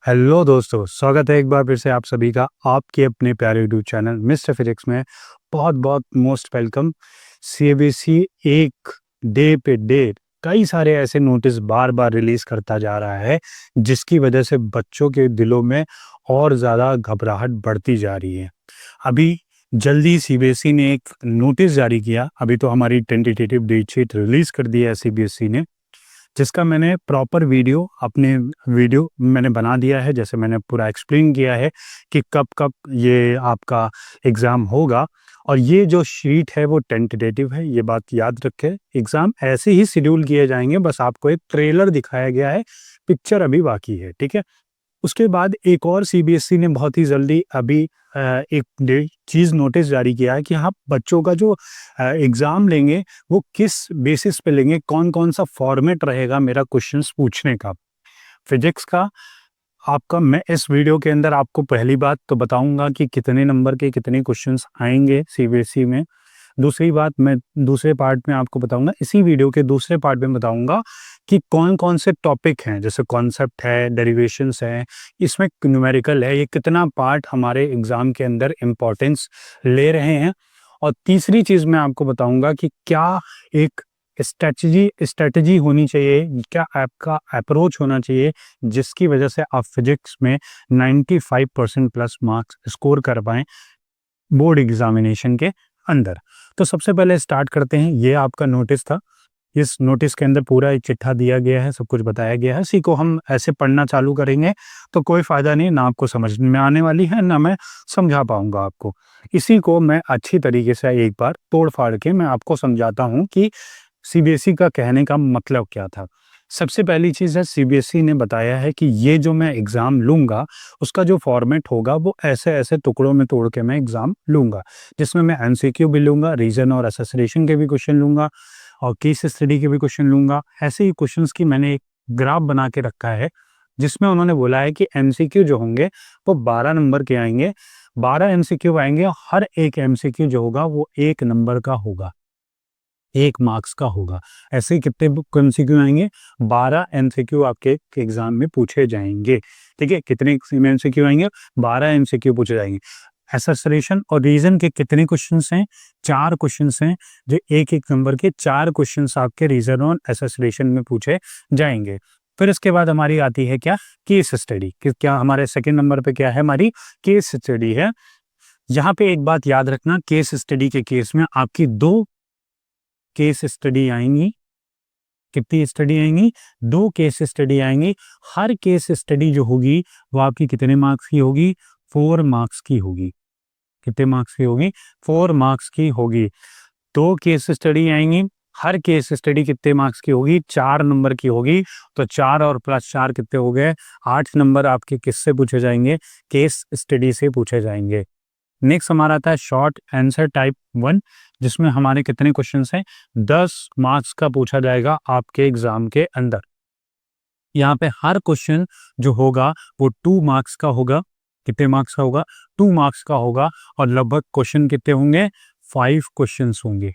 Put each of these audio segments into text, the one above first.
Hello दोस्तों, स्वागत है एक बार फिर से आप सभी का आपके अपने प्यारे यूट्यूब चैनल मिस्टर फिजिक्स में। बहुत बहुत मोस्ट वेलकम। सीबीएसई एक डे पे डे कई सारे ऐसे नोटिस बार बार रिलीज करता जा रहा है, जिसकी वजह से बच्चों के दिलों में और ज़्यादा घबराहट बढ़ती जा रही है। अभी जल्दी सीबीएसई ने एक नोटिस जारी किया। अभी तो हमारी टेंटेटिव डेट शीट रिलीज कर दी है सीबीएसई ने, जिसका मैंने प्रॉपर वीडियो मैंने बना दिया है। जैसे मैंने पूरा एक्सप्लेन किया है कि कब कब ये आपका एग्ज़ाम होगा। और ये जो शीट है वो टेंटेटिव है, ये बात याद रखें। एग्ज़ाम ऐसे ही शेड्यूल किए जाएंगे, बस आपको एक ट्रेलर दिखाया गया है, पिक्चर अभी बाकी है, ठीक है। उसके बाद एक और सीबीएसई ने बहुत ही जल्दी अभी एक चीज़ नोटिस जारी किया है कि हाँ, बच्चों का जो एग्ज़ाम लेंगे वो किस बेसिस पे लेंगे, कौन कौन सा फॉर्मेट रहेगा मेरा क्वेश्चंस पूछने का। फिजिक्स का आपका मैं इस वीडियो के अंदर आपको पहली बात तो बताऊंगा कि कितने नंबर के कितने क्वेश्चंस आएंगे सीबीएसई में। दूसरी बात मैं दूसरे पार्ट में आपको बताऊंगा, इसी वीडियो के दूसरे पार्ट में बताऊंगा कि कौन-कौन से टॉपिक हैं, जैसे कॉन्सेप्ट है, डेरिवेशंस हैं, इसमें न्यूमेरिकल है, ये कितना पार्ट हमारे एग्ज़ाम के अंदर इम्पोर्टेंस ले रहे हैं। और तीसरी चीज़ मैं आपको बताऊंगा कि क्या एक स्ट्रैटेजी होनी चाहिए, क्या आपका अप्रोच होना चाहिए, जिसकी वजह से आप फिजिक्स में 95% प्लस मार्क्स स्कोर कर पाएँ बोर्ड एग्जामिनेशन के अंदर। तो सबसे पहले स्टार्ट करते हैं। ये आपका नोटिस था। इस नोटिस के अंदर पूरा एक चिट्ठा दिया गया है, सब कुछ बताया गया है। इसी को हम ऐसे पढ़ना चालू करेंगे तो कोई फ़ायदा नहीं, ना आपको समझ में आने वाली है, ना मैं समझा पाऊँगा आपको। इसी को मैं अच्छी तरीके से एक बार तोड़-फाड़ के मैं आपको समझाता हूँ कि सीबीएसई का कहने का मतलब क्या था। सबसे पहली चीज़ है, सीबीएसई ने बताया है कि ये जो मैं एग्ज़ाम लूँगा, उसका जो फॉर्मेट होगा वो ऐसे-ऐसे टुकड़ों में तोड़ के मैं एग्ज़ाम लूँगा, जिसमें मैं एमसीक्यू भी लूँगा, रीज़न और एसोसिएशन के भी क्वेश्चन लूँगा और केस स्टडी के भी क्वेश्चन लूँगा। ऐसे ही क्वेश्चंस की मैंने एक ग्राफ बना के रखा है, जिसमें उन्होंने बोला है कि एमसीक्यू जो होंगे वो 12 नंबर के आएँगे। 12 एमसीक्यू आएँगे और हर एक एमसीक्यू जो होगा वो 1 नंबर का होगा, 1 मार्क्स का होगा। ऐसे ही कितने एमसीक्यू आएँगे? 12 एमसीक्यू आपके एग्ज़ाम में पूछे जाएँगे, ठीक है? कितने एमसीक्यू आएँगे? 12 एमसीक्यू पूछे जाएँगे। एसोसिएशन और रीज़न के कितने क्वेश्चंस हैं? 4 क्वेश्चंस हैं, जो 1-1 नंबर के 4 क्वेश्चंस आपके रीज़न और एसोसिएशन में पूछे जाएँगे। फिर इसके बाद हमारी आती है क्या? Case study. कि क्या हमारे सेकंड नंबर पे क्या है? हमारी केस स्टडी है। यहाँ पे एक बात याद रखना, केस स्टडी के केस में आपकी 2 केस स्टडी आएँगी। कितनी स्टडी आएँगी? 2 केस स्टडी आएँगी। हर केस स्टडी जो होगी वो आपकी कितने मार्क्स की होगी? 4 मार्क्स की होगी। कितने मार्क्स की होगी? 4 मार्क्स की होगी। 2 केस स्टडी आएँगी, हर केस स्टडी कितने मार्क्स की होगी? 4 नंबर की होगी। तो 4 और प्लस 4 कितने हो गए? 8 नंबर आपके किससे पूछे जाएँगे? केस स्टडी से पूछे जाएँगे। नेक्स्ट हमारा आता है शॉर्ट आंसर टाइप 1, जिसमें हमारे कितने क्वेश्चंस हैं? 10 मार्क्स का पूछा जाएगा आपके एग्जाम के अंदर। यहाँ पे हर क्वेश्चन जो होगा वो 2 मार्क्स का होगा। कितने मार्क्स का होगा? 2 मार्क्स का होगा। और लगभग क्वेश्चन कितने होंगे? 5 क्वेश्चंस होंगे।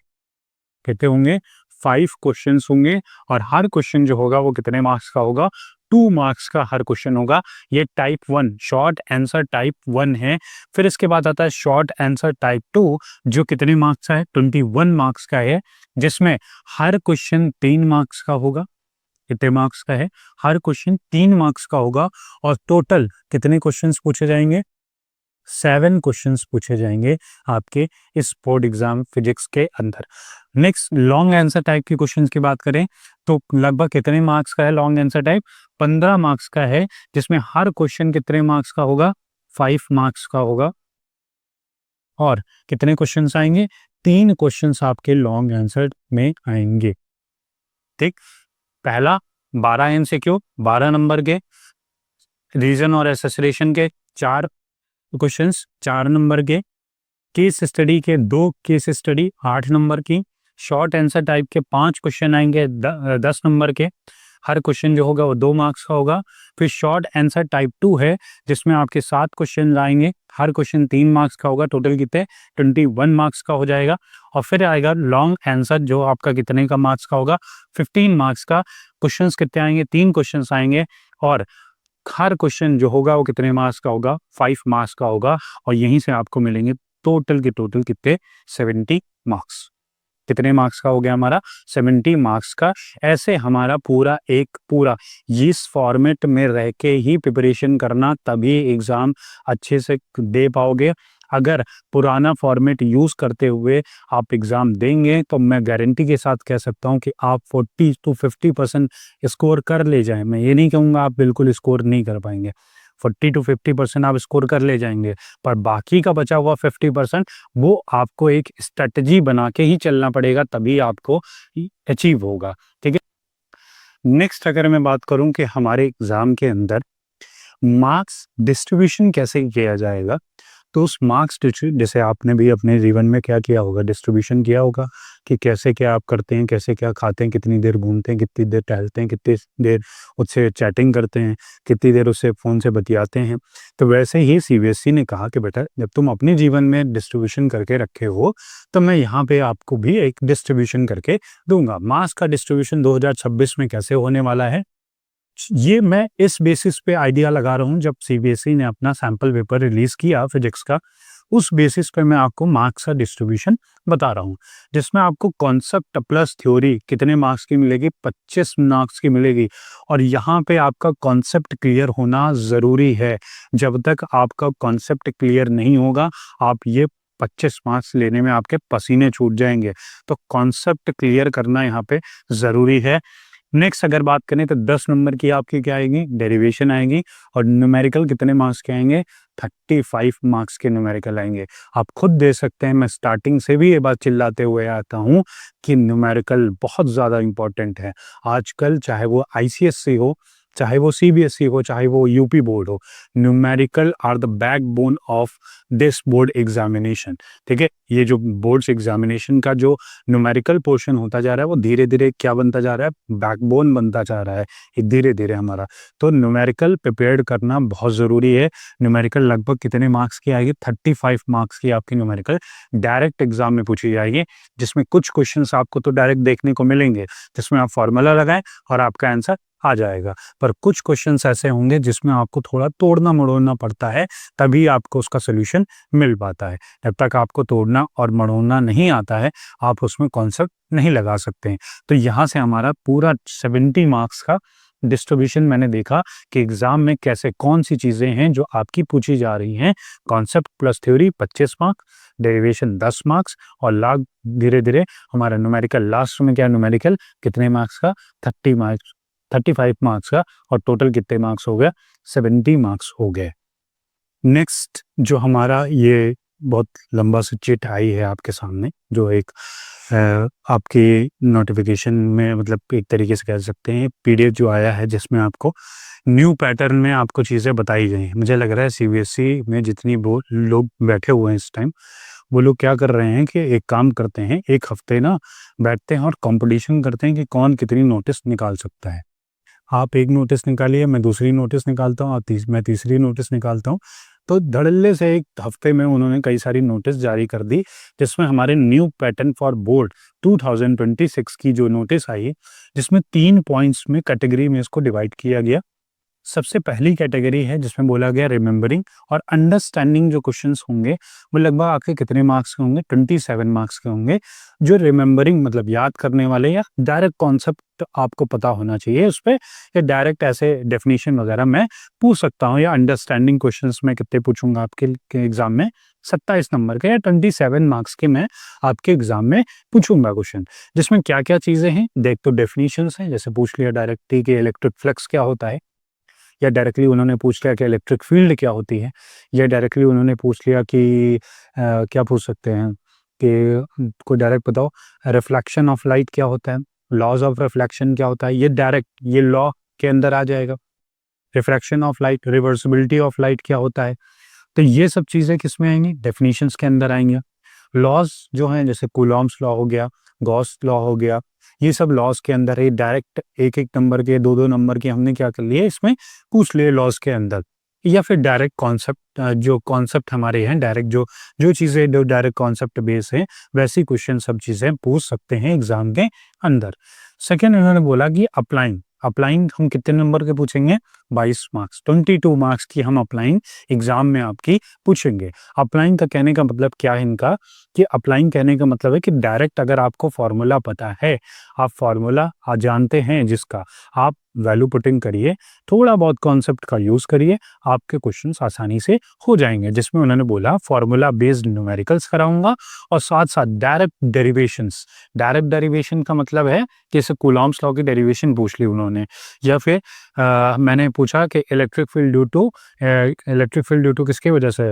कितने होंगे? 5 क्वेश्चंस होंगे। और हर क्वेश्चन जो होगा वो कितने मार्क्स का होगा? 2 मार्क्स का हर क्वेश्चन होगा। ये टाइप 1 शॉर्ट आंसर टाइप 1 है। फिर इसके बाद आता है शॉर्ट आंसर टाइप 2, जो कितने मार्क्स का है? 21 मार्क्स का है, जिसमें हर क्वेश्चन 3 मार्क्स का होगा। कितने मार्क्स का है? हर क्वेश्चन 3 मार्क्स का होगा। और टोटल कितने क्वेश्चंस पूछे जाएंगे? 7 क्वेश्चंस पूछे जाएंगे आपके इस बोर्ड एग्जाम फिजिक्स के अंदर। नेक्स्ट लॉन्ग आंसर टाइप के क्वेश्चंस की बात करें तो लगभग कितने मार्क्स का है लॉन्ग आंसर टाइप? 15 मार्क्स का है, जिसमें हर क्वेश्चन कितने मार्क्स का होगा? 5 मार्क्स का होगा। और कितने क्वेश्चंस आएंगे? 3 क्वेश्चंस आपके लॉन्ग आंसर में आएंगे। ठीक, पहला 12 एमसीक्यू 12 नंबर के, रीजन और एसोसिएशन के 4 क्वेश्चंस 4 नंबर के, केस स्टडी के 2 केस स्टडी 8 नंबर की, शॉर्ट आंसर टाइप के 5 क्वेश्चन आएंगे 10 नंबर के, हर क्वेश्चन जो होगा वो 2 मार्क्स का होगा। फिर शॉर्ट आंसर टाइप 2 है, जिसमें आपके 7 क्वेश्चन आएंगे, हर क्वेश्चन 3 मार्क्स का होगा। टोटल कितने? 21 मार्क्स का हो जाएगा। और फिर आएगा लॉन्ग आंसर, जो आपका कितने का मार्क्स का होगा? 15 मार्क्स का। क्वेश्चंस कितने आएंगे? 3 क्वेश्चंस आएंगे और हर क्वेश्चन जो होगा वो कितने मार्क्स का होगा, 5 मार्क्स का होगा और यहीं से आपको मिलेंगे टोटल के टोटल कितने, 70 मार्क्स। कितने मार्क्स का हो गया हमारा, 70 मार्क्स का। ऐसे हमारा पूरा इस फॉर्मेट में रह के ही प्रिपरेशन करना, तभी एग्जाम अच्छे से दे पाओगे। अगर पुराना फॉर्मेट यूज करते हुए आप एग्जाम देंगे तो मैं गारंटी के साथ कह सकता हूं कि आप 40 to 50% स्कोर कर ले जाएं। मैं ये नहीं कहूँगा आप बिल्कुल स्कोर नहीं कर पाएंगे, 40 to 50% आप स्कोर कर ले जाएंगे, पर बाकी का बचा हुआ 50% वो आपको एक स्ट्रेटजी बना के ही चलना पड़ेगा, तभी आपको अचीव होगा। ठीक है, नेक्स्ट अगर मैं बात करूं कि हमारे एग्जाम के अंदर मार्क्स डिस्ट्रीब्यूशन कैसे किया जाएगा, तो उस मार्क्स जैसे आपने भी अपने जीवन में क्या किया होगा, डिस्ट्रीब्यूशन किया होगा कि कैसे क्या आप करते हैं, कैसे क्या खाते हैं, कितनी देर घूमते हैं, कितनी देर टहलते हैं, कितनी देर उससे चैटिंग करते हैं, कितनी देर उससे फ़ोन से बतियाते हैं। तो वैसे ही सीबीएसई ने कहा कि बेटा जब तुम अपने जीवन में डिस्ट्रीब्यूशन करके रखे हो तो मैं यहाँ पे आपको भी एक डिस्ट्रीब्यूशन करके दूंगा। मार्क्स का डिस्ट्रीब्यूशन 2026 में कैसे होने वाला है, ये मैं इस बेसिस पे आइडिया लगा रहा हूँ। जब सीबीएसई ने अपना सैंपल पेपर रिलीज किया फिजिक्स का, उस बेसिस पे मैं आपको मार्क्स का डिस्ट्रीब्यूशन बता रहा हूँ, जिसमें आपको कॉन्सेप्ट प्लस थ्योरी कितने मार्क्स की मिलेगी, 25 मार्क्स की मिलेगी। और यहाँ पे आपका कॉन्सेप्ट क्लियर होना ज़रूरी है। जब तक आपका कॉन्सेप्ट क्लियर नहीं होगा, आप ये 25 मार्क्स लेने में आपके पसीने छूट जाएंगे। तो कॉन्सेप्ट क्लियर करना यहाँ पे ज़रूरी है। नेक्स्ट अगर बात करें तो 10 नंबर की आपकी क्या आएगी, डेरिवेशन आएगी। और न्यूमेरिकल कितने मार्क्स के आएंगे, 35 मार्क्स के न्यूमेरिकल आएंगे। आप खुद दे सकते हैं, मैं स्टार्टिंग से भी ये बात चिल्लाते हुए आता हूँ कि न्यूमेरिकल बहुत ज़्यादा इंपॉर्टेंट है आजकल, चाहे वो आईसीएसई हो, चाहे वो सीबीएसई हो, चाहे वो यूपी बोर्ड हो। Numerical are the backbone of this board examination. ठीक है, ये जो बोर्ड्स एग्जामिनेशन का जो न्यूमेरिकल पोर्शन होता जा रहा है वो धीरे धीरे क्या बनता जा रहा है, बैकबोन बनता जा रहा है ये धीरे धीरे हमारा। तो न्यूमेरिकल प्रिपेयर करना बहुत ज़रूरी है। न्यूमेरिकल लगभग कितने मार्क्स की आएगी, 35 मार्क्स की आपकी न्यूमेरिकल डायरेक्ट एग्जाम में पूछी जाएगी, जिसमें कुछ क्वेश्चंस आपको तो डायरेक्ट देखने को मिलेंगे जिसमें आप फॉर्मूला लगाएं और आपका आंसर आ जाएगा। पर कुछ क्वेश्चंस ऐसे होंगे जिसमें आपको थोड़ा तोड़ना मड़ोड़ना पड़ता है, तभी आपको उसका सोल्यूशन मिल पाता है। जब तक आपको तोड़ना और मड़ोड़ना नहीं आता है, आप उसमें कॉन्सेप्ट नहीं लगा सकते हैं। तो यहाँ से हमारा पूरा 70 मार्क्स का डिस्ट्रीब्यूशन मैंने देखा कि एग्जाम में कैसे कौन सी चीज़ें हैं जो आपकी पूछी जा रही हैं। Concept plus theory 25 marks, derivation 10 marks और लाग धीरे धीरे हमारा न्यूमेरिकल लास्ट में क्या, न्यूमेरिकल कितने मार्क्स का, 30 मार्क्स, 35 मार्क्स का। और टोटल कितने मार्क्स हो गया, 70 मार्क्स हो गए। नेक्स्ट जो हमारा ये बहुत लंबा सा चिट आई है आपके सामने, जो एक आपके नोटिफिकेशन में, मतलब एक तरीके से कह सकते हैं पीडीएफ जो आया है, जिसमें आपको न्यू पैटर्न में आपको चीज़ें बताई गई हैं। मुझे लग रहा है सीबीएसई में जितनी वो लोग बैठे हुए हैं इस टाइम, वो लोग क्या कर रहे हैं कि एक काम करते हैं, एक हफ्ते ना बैठते हैं और कंपटीशन करते हैं कि कौन कितनी नोटिस निकाल सकता है। आप एक नोटिस निकालिए, मैं दूसरी नोटिस निकालता हूँ, मैं तीसरी नोटिस निकालता हूँ। तो धड़ल्ले से एक हफ्ते में उन्होंने कई सारी नोटिस जारी कर दी, जिसमें हमारे न्यू पैटर्न फॉर बोर्ड 2026 की जो नोटिस आई, जिसमें 3 पॉइंट्स में कैटेगरी में इसको डिवाइड किया गया। सबसे पहली कैटेगरी है जिसमें बोला गया रिमेंबरिंग और अंडरस्टैंडिंग। जो क्वेश्चंस होंगे वो लगभग आपके कितने मार्क्स के होंगे, 27 मार्क्स के होंगे। जो रिमेंबरिंग मतलब याद करने वाले, या डायरेक्ट कॉन्सेप्ट आपको पता होना चाहिए उस पर, या डायरेक्ट ऐसे डेफिनेशन वगैरह मैं पूछ सकता हूँ। या अंडरस्टैंडिंग क्वेश्चंस मैं कितने पूछूंगा आपके एग्जाम में, 27 नंबर के या 27 मार्क्स के मैं आपके एग्जाम में पूछूंगा क्वेश्चन। जिसमें क्या क्या चीज़ें हैं, देख तो डेफिनेशंस हैं, जैसे पूछ लिया डायरेक्टली कि इलेक्ट्रिक फ्लक्स क्या होता है, या डायरेक्टली उन्होंने पूछ लिया कि इलेक्ट्रिक फील्ड क्या होती है, या डायरेक्टली उन्होंने पूछ लिया कि क्या पूछ सकते हैं कि कोई डायरेक्ट बताओ रिफ्लेक्शन ऑफ लाइट क्या होता है, लॉज ऑफ रिफ्लेक्शन क्या होता है। ये डायरेक्ट ये लॉ के अंदर आ जाएगा। Refraction of light, reversibility of light क्या होता है। तो ये सब चीज़ें किस में आएंगी, डेफिनेशंस के अंदर आएंगे। लॉज जो हैं, जैसे कूलॉम्स लॉ हो गया, गॉस लॉ हो गया, ये सब लॉज के अंदर है। डायरेक्ट एक एक नंबर के, दो दो नंबर के हमने क्या कर लिए, इसमें पूछ लिए लॉज के अंदर। या फिर डायरेक्ट कॉन्सेप्ट, जो कॉन्सेप्ट हमारे हैं डायरेक्ट, जो जो चीज़ें जो डायरेक्ट कॉन्सेप्ट बेस है, वैसी क्वेश्चन सब चीज़ें पूछ सकते हैं एग्जाम के अंदर। सेकेंड उन्होंने बोला कि अप्लाइंग, अप्लाइंग हम कितने नंबर के पूछेंगे, 22 मार्क्स, 22 मार्क्स की हम अप्लाइंग एग्जाम में आपकी पूछेंगे। अप्लाइंग का कहने का मतलब क्या है इनका, कि अप्लाइंग कहने का मतलब है कि डायरेक्ट अगर आपको फॉर्मूला पता है, आप फॉर्मूला जानते हैं जिसका, आप वैल्यू पुटिंग करिए, थोड़ा बहुत कॉन्सेप्ट का यूज़ करिए, आपके क्वेश्चंस आसानी से हो जाएंगे। जिसमें उन्होंने बोला फॉर्मूला बेस्ड न्यूमेरिकल्स कराऊंगा और साथ साथ डायरेक्ट डेरिवेशंस। डायरेक्ट डेरिवेशन का मतलब है कि जैसे कूलॉम्स लॉ की डेरिवेशन पूछ ली उन्होंने, या फिर मैंने पूछा कि इलेक्ट्रिक फील्ड ड्यू टू किसकी वजह से,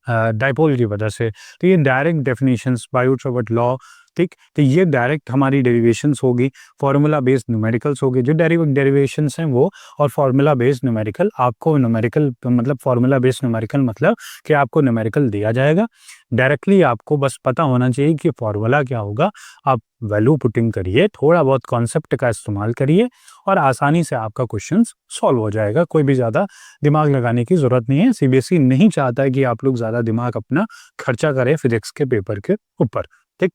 डाइपोल की वजह से। तो ये डायरेक्ट डेफिनेशंस, बायोट-सावर्ट लॉ, ठीक, तो ये डायरेक्ट हमारी डेरिवेशंस होगी, फार्मूला बेस्ड न्यूमेरिकल्स होगी। जो डेरिवेशंस हैं वो, और फार्मूला बेस्ड न्यूमेरिकल, आपको न्यूमेरिकल मतलब फार्मूला बेस्ड न्यूमेरिकल मतलब कि आपको न्यूमेरिकल दिया जाएगा, डायरेक्टली आपको बस पता होना चाहिए कि फार्मूला क्या होगा। आप वैल्यू पुटिंग करिए, थोड़ा बहुत कॉन्सेप्ट का इस्तेमाल करिए और आसानी से आपका क्वेश्चन सॉल्व हो जाएगा। कोई भी ज़्यादा दिमाग लगाने की ज़रूरत नहीं है। सीबीएसई नहीं चाहता है कि आप लोग ज़्यादा दिमाग अपना खर्चा करें फिजिक्स के पेपर के ऊपर, ठीक।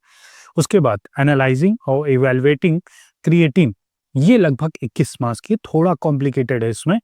उसके बाद एनालाइजिंग और इवैल्यूएटिंग क्रिएटिंग, ये लगभग 21 मार्क्स की, थोड़ा कॉम्प्लिकेटेड है इसमें।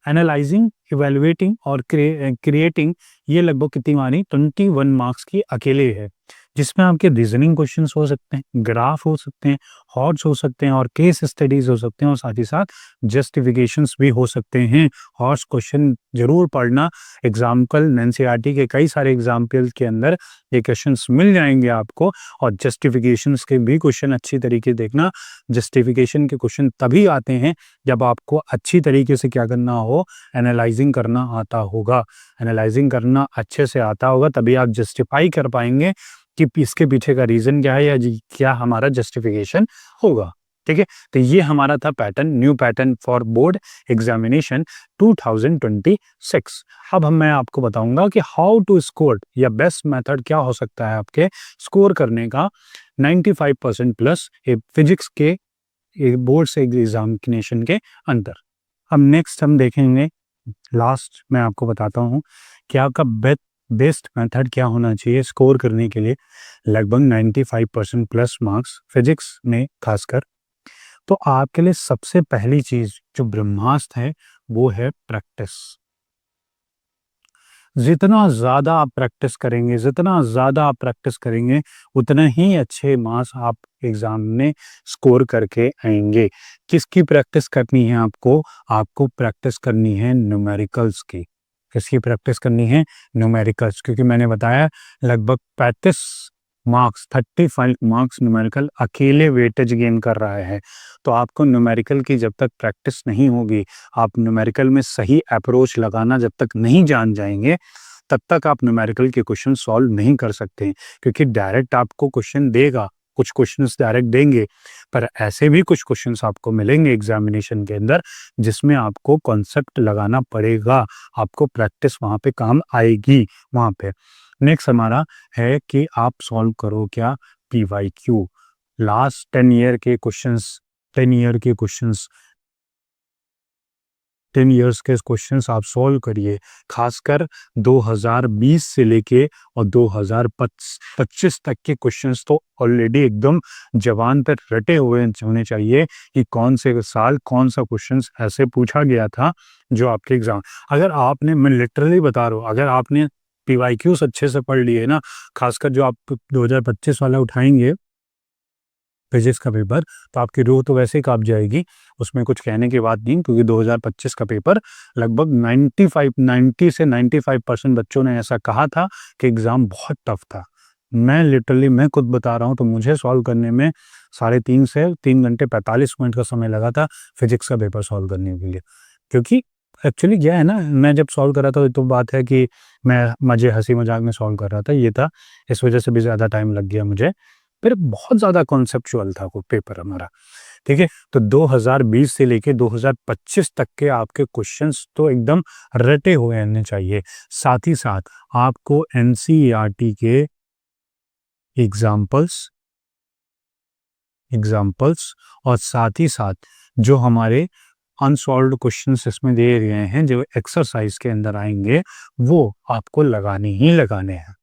एनालाइजिंग, इवैल्यूएटिंग और क्रिएटिंग, ये लगभग कितनी मानी, 21 मार्क्स की अकेले है, जिसमें आपके रीजनिंग क्वेश्चंस हो सकते हैं, ग्राफ हो सकते हैं, हॉट्स हो सकते हैं और केस स्टडीज हो सकते हैं, और साथ ही साथ जस्टिफिकेशंस भी हो सकते हैं। हॉट्स क्वेश्चन जरूर पढ़ना, एग्जाम्पल एनसीईआरटी के कई सारे एग्जाम्पल के अंदर ये क्वेश्चंस मिल जाएंगे आपको, और जस्टिफिकेशंस के भी क्वेश्चन अच्छी तरीके देखना। जस्टिफिकेशन के क्वेश्चन तभी आते हैं जब आपको अच्छी तरीके से क्या करना हो, एनालाइजिंग करना आता होगा। एनालाइजिंग करना अच्छे से आता होगा तभी आप जस्टिफाई कर पाएंगे कि इसके पीछे का रीजन क्या है, या क्या हमारा जस्टिफिकेशन होगा, ठीक है। तो ये हमारा था pattern, new pattern for board examination 2026। अब मैं आपको बताऊंगा कि हाउ टू स्कोर, या बेस्ट मेथड क्या हो सकता है आपके स्कोर करने का 95% प्लस फिजिक्स के बोर्ड से एग्जामिनेशन के अंदर। अब नेक्स्ट हम देखेंगे, लास्ट मैं आपको बताता हूँ कि आपका बेस्ट मेथड क्या होना चाहिए स्कोर करने के लिए लगभग 95% प्लस मार्क्स फिजिक्स में खासकर। तो आपके लिए सबसे पहली चीज जो ब्रह्मास्त्र है वो है प्रैक्टिस। जितना ज़्यादा आप प्रैक्टिस करेंगे, जितना ज़्यादा आप प्रैक्टिस करेंगे, उतना ही अच्छे मार्क्स आप एग्ज़ाम में स्कोर करके आएँगे। किसकी प्रैक्टिस करनी है आपको? आपको प्रैक्टिस करनी है न्यूमेरिकल्स की। किसकी प्रैक्टिस करनी है? न्यूमेरिकल्स, क्योंकि मैंने बताया लगभग 35 मार्क्स, 35 मार्क्स न्यूमेरिकल अकेले वेटेज गेन कर रहा है। तो आपको न्यूमेरिकल की जब तक प्रैक्टिस नहीं होगी, आप न्यूमेरिकल में सही अप्रोच लगाना जब तक नहीं जान जाएंगे, तब तक आप न्यूमेरिकल के क्वेश्चन सॉल्व नहीं कर सकते। क्योंकि डायरेक्ट आपको क्वेश्चन देगा, कुछ क्वेश्चंस डायरेक्ट देंगे, पर ऐसे भी कुछ क्वेश्चंस आपको मिलेंगे एग्जामिनेशन के अंदर जिसमें आपको कॉन्सेप्ट लगाना पड़ेगा, आपको प्रैक्टिस वहाँ पे काम आएगी वहाँ पे। नेक्स्ट हमारा है कि आप सॉल्व करो क्या, पीवाईक्यू, लास्ट 10 ईयर के क्वेश्चंस, 10 ईयर के क्वेश्चंस, 10 इयर्स के क्वेश्चंस आप सॉल्व करिए। खासकर 2020 से लेके और 2025 तक के क्वेश्चंस तो ऑलरेडी एकदम जबान पर रटे हुए होने चाहिए कि कौन से साल कौन सा क्वेश्चंस ऐसे पूछा गया था जो आपके एग्जाम। अगर आपने, मैं लिटरली बता रहा हूँ, अगर आपने पीवाईक्यूज अच्छे से पढ़ लिए ना, खासकर जो आप 2025 वाला उठाएंगे फिजिक्स का पेपर, तो आपकी रूह तो वैसे ही कांप जाएगी, उसमें कुछ कहने की बात नहीं। क्योंकि 2025 का पेपर लगभग 90 से 95% बच्चों ने ऐसा कहा था कि एग्ज़ाम बहुत टफ था। मैं खुद बता रहा हूँ, तो मुझे सॉल्व करने में 3.5 से 3 घंटे 45 मिनट का समय लगा था फिजिक्स का पेपर सॉल्व करने के लिए। क्योंकि एक्चुअली क्या है ना, मैं जब सॉल्व कर रहा था तो बात है कि मैं हंसी मजाक में सॉल्व कर रहा था, ये था, इस वजह से भी ज़्यादा टाइम लग गया मुझे। फिर बहुत ज़्यादा कॉन्सेप्चुअल था वो पेपर हमारा, ठीक है। तो 2020 से लेके 2025 तक के आपके क्वेश्चंस तो एकदम रटे हुए रहने चाहिए। साथ ही साथ आपको एनसीईआरटी के एग्जाम्पल्स और साथ ही साथ जो हमारे अनसॉल्व्ड क्वेश्चंस इसमें दिए गए हैं, जो एक्सरसाइज के अंदर आएंगे, वो आपको लगाने ही लगाने हैं।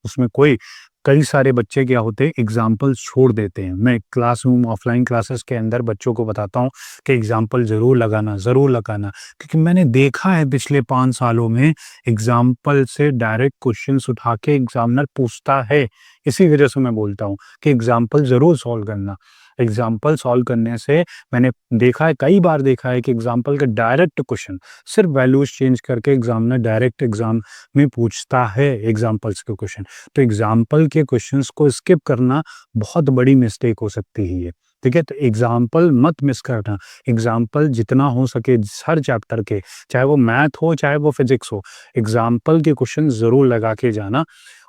उसमें कोई कई सारे बच्चे क्या होते हैं एग्जाम्पल छोड़ देते हैं। मैं क्लासरूम ऑफलाइन क्लासेस के अंदर बच्चों को बताता हूँ कि एग्जाम्पल ज़रूर लगाना क्योंकि मैंने देखा है पिछले 5 सालों में एग्जाम्पल से डायरेक्ट क्वेश्चंस उठा के एग्जामिनर पूछता है। इसी वजह से मैं बोलता हूँ कि एग्जाम्पल ज़रूर सॉल्व करना। एग्जाम्पल सॉल्व करने से मैंने देखा है, कई बार देखा है कि एग्जाम्पल का डायरेक्ट क्वेश्चन सिर्फ वैल्यूज़ चेंज करके एग्जामिनर डायरेक्ट एग्जाम में पूछता है एग्जाम्पल्स के क्वेश्चन। तो एग्जाम्पल के क्वेश्चंस को स्किप करना बहुत बड़ी मिस्टेक हो सकती है। ठीक है, तो एग्जाम्पल मत मिस करना। एग्जाम्पल जितना हो सके हर चैप्टर के, चाहे वो मैथ हो चाहे वो फिजिक्स हो, एग्जाम्पल के क्वेश्चन ज़रूर लगा के जाना।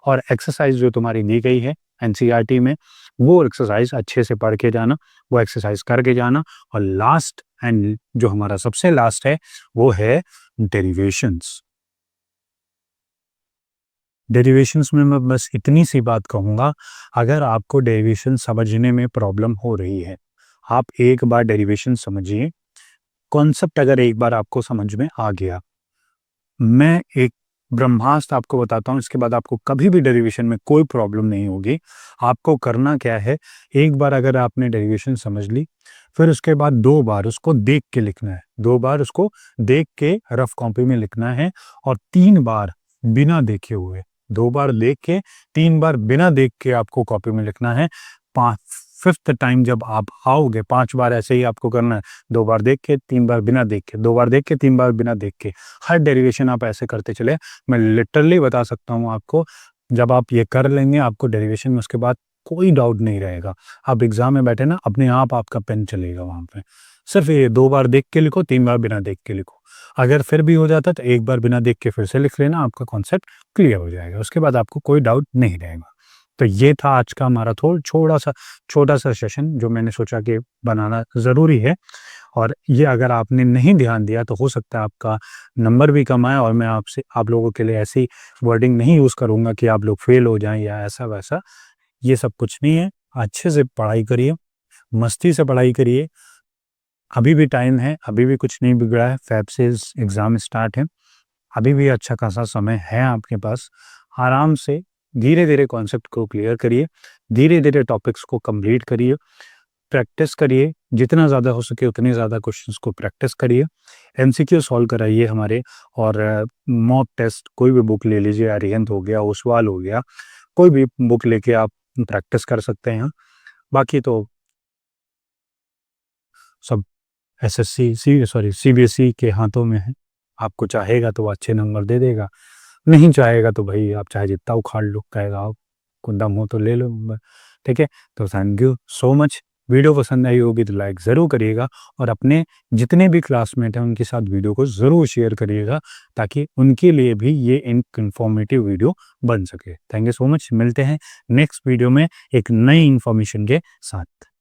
और एक्सरसाइज जो तुम्हारी दी गई है एनसीईआरटी में, वो एक्सरसाइज अच्छे से पढ़ के जाना, वो एक्सरसाइज करके जाना। और लास्ट एंड जो हमारा सबसे लास्ट है वो है डेरिवेशंस। डेरिवेशंस में मैं बस इतनी सी बात कहूँगा, अगर आपको डेरिवेशन समझने में प्रॉब्लम हो रही है, आप एक बार डेरिवेशन समझिए। कॉन्सेप्ट अगर एक बार आपको समझ में आ गया, मैं एक ब्रह्मास्त्र आपको बताता हूँ, इसके बाद आपको कभी भी डेरिवेशन में कोई प्रॉब्लम नहीं होगी। आपको करना क्या है, एक बार अगर आपने डेरिवेशन समझ ली, फिर उसके बाद 2 बार उसको देख के लिखना है। 2 बार उसको देख के रफ कॉपी में लिखना है और 3 बार बिना देखे हुए। 2 बार देख के, 3 बार बिना देख के आपको कॉपी में लिखना है। 5th टाइम जब आप आओगे, 5 बार ऐसे ही आपको करना है। 2 बार देख के, 3 बार बिना देख के, 2 बार देख के, 3 बार बिना देख के। हर डेरिवेशन आप ऐसे करते चले। मैं लिटरली बता सकता हूँ आपको, जब आप ये कर लेंगे आपको डेरिवेशन में उसके बाद कोई डाउट नहीं रहेगा। आप एग्ज़ाम में बैठे ना, अपने आप आपका पेन चलेगा वहाँ पे। सिर्फ़ ये 2 बार देख के लिखो, 3 बार बिना देख के लिखो। अगर फिर भी हो जाता है तो 1 बार बिना देख के फिर से लिख लेना, आपका कॉन्सेप्ट क्लियर हो जाएगा। उसके बाद आपको कोई डाउट नहीं रहेगा। तो ये था आज का हमारा छोटा-सा सेशन जो मैंने सोचा कि बनाना ज़रूरी है। और ये अगर आपने नहीं ध्यान दिया तो हो सकता है आपका नंबर भी कम आए, और मैं आपसे आप लोगों के लिए ऐसी वर्डिंग नहीं यूज़ करूँगा कि आप लोग फेल हो जाएँ या ऐसा-वैसा। ये सब कुछ नहीं है। अच्छे से पढ़ाई करिए, मस्ती से पढ़ाई करिए। अभी भी टाइम है, अभी भी कुछ नहीं बिगड़ा है। फ़ेब से एग्ज़ाम स्टार्ट है। अभी भी अच्छा खासा समय है आपके पास। आराम से धीरे-धीरे कॉन्सेप्ट को क्लियर करिए, धीरे-धीरे टॉपिक्स को कंप्लीट करिए, प्रैक्टिस करिए, जितना ज़्यादा हो सके उतने ज़्यादा क्वेश्चंस को प्रैक्टिस करिए, एमसीक्यू सॉल्व कराइए हमारे। और मॉक टेस्ट कोई भी बुक ले लीजिए, अरिहंत हो गया, ओसवाल हो गया, कोई भी बुक लेके आप प्रैक्टिस कर सकते हैं। बाकी तो सब सीबीएसई के हाथों में है। आपको चाहेगा तो वो अच्छे नंबर दे देगा, नहीं चाहेगा तो भई आप चाहे जितना उखाड़ लो, कहेगा आपको दम हो तो ले लो नंबर। ठीक है? तो thank you so much. Video पसंद आई होगी तो लाइक ज़रूर करिएगा, और अपने जितने भी क्लासमेट हैं उनके साथ वीडियो को ज़रूर शेयर करिएगा, ताकि उनके लिए भी ये एक इन्फॉर्मेटिव वीडियो बन सके। Thank you so much. मिलते हैं नेक्स्ट वीडियो में एक नई इन्फॉर्मेशन के साथ।